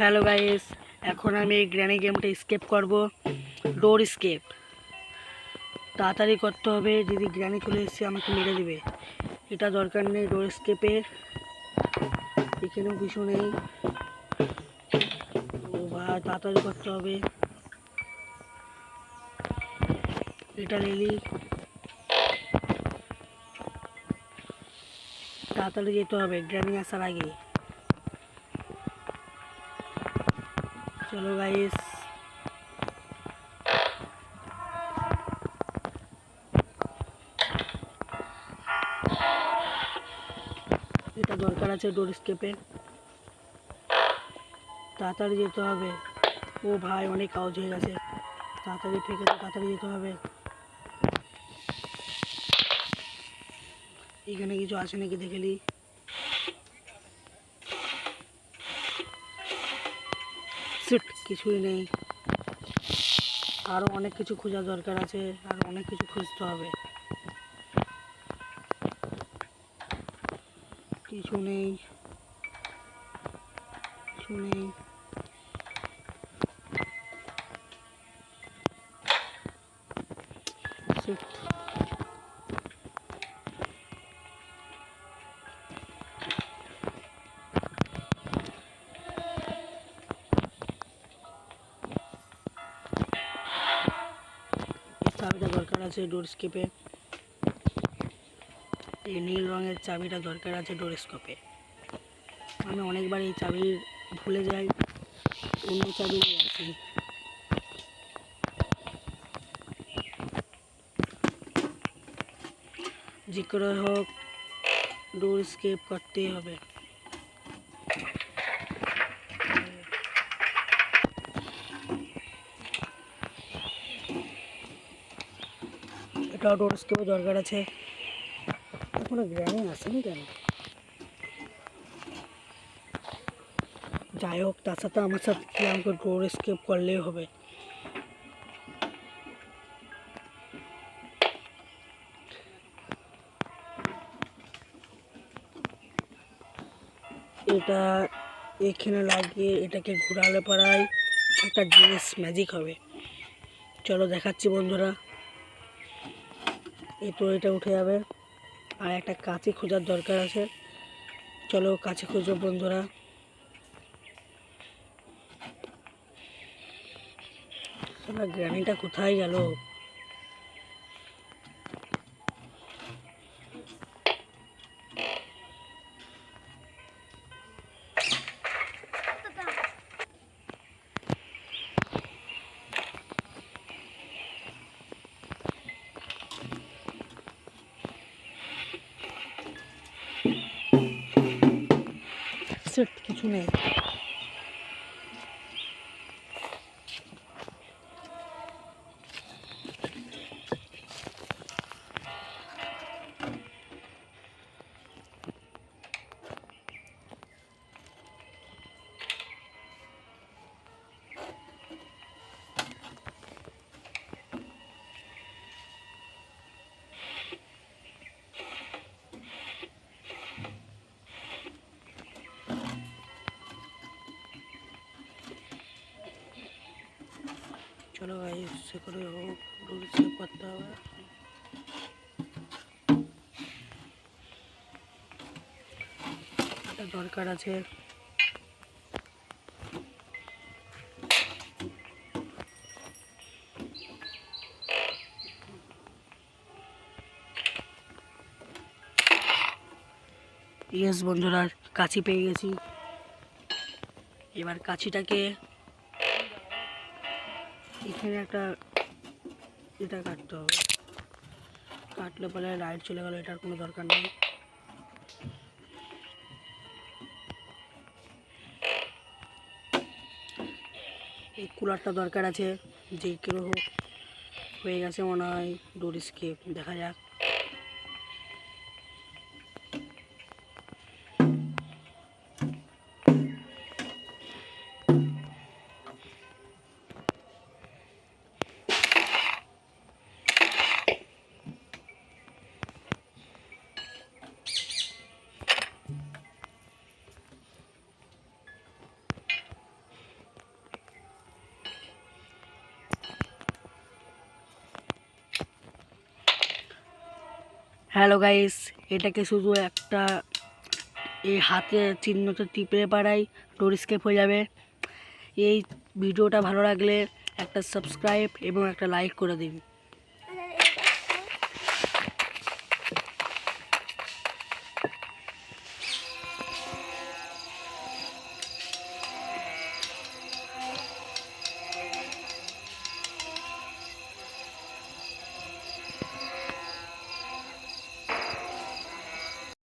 Hello guys, এখন আমি এই গ্র্যানি গেমটা স্কেপ করব। ডোর স্কেপ তাড়াতাড়ি করতে হবে, যদি গ্র্যানি চলে এসে আমাকে মেরে দেবে। এটা দরকার নেই ডোর স্কেপের, এখানেও কিছু নেই। ও ভাই, তাড়াতাড়ি করতে হবে। এটা রেলি, তাড়াতাড়ি যেতে হবে গ্র্যানি আসার আগে। চলো গাইস, এটা দরকার আছে ডোর স্কেপে, তাড়াতাড়ি যেতে হবে। ও ভাই, অনেক আওয়াজ হয়ে গেছে, তাড়াতাড়ি ফেঁকে তো তাড়াতাড়ি যেতে হবে। এখানে কিছু আছে নাকি দেখেলি। সিট, কিছুই নেই। আরও অনেক কিছু খোঁজার দরকার আছে, আর অনেক কিছু খুঁজতে হবে। কিছু নেই, কিছু নেই। Shit. চাবিটা দরকার আছে ডোর স্কেপে, এই নীল রঙের চাবিটা দরকার আছে ডোর স্কেপে। আমি অনেকবার এই চাবি ভুলে যাই, অন্য চাবি নিয়ে আসি। যে করে হোক ডোর স্কেপ করতেই হবে। এটাও ডোর স্কেপে দরকার আছে। এখনো গ্র্যানি আসেনি কেন? যাই হোক, তার সাথে আমার সাথে কি আমাকে ডোর স্কেপ করলেই হবে। এটা এখানে লাগিয়ে এটাকে ঘোরালে পড়ায় একটা জিনিস ম্যাজিক হবে। চলো দেখাচ্ছি বন্ধুরা। এই তো এটা উঠে যাবে, আর একটা কাঁচি খোঁজার দরকার আছে। চলো কাছে খুঁজো বন্ধুরা। গ্রানিটা কোথায় গেল? কিছু নেই। চলো ভাই, সে করে হোক ডোর স্কেপ করতে হবে। এটা দরকার আছে। ইয়েস বন্ধুরা, কাঁচি পেয়ে গেছি। এবার কাঁচিটাকে এখানে একটা এটা কাটতে হবে, কাটলে পরে লাইট চলে গেল, এটার কোনো দরকার নেই। এই কুলারটা দরকার আছে, যে কেউ হোক। হয়ে গেছে মনে হয় ডোর স্কেপ, দেখা যাক। হ্যালো গাইস, এটাকে শুধু একটা এই হাতে চিহ্নতে টিপে পাড়াই ডোর স্কেপ হয়ে যাবে। এই ভিডিওটা ভালো লাগলে একটা সাবস্ক্রাইব এবং একটা লাইক করে দিন।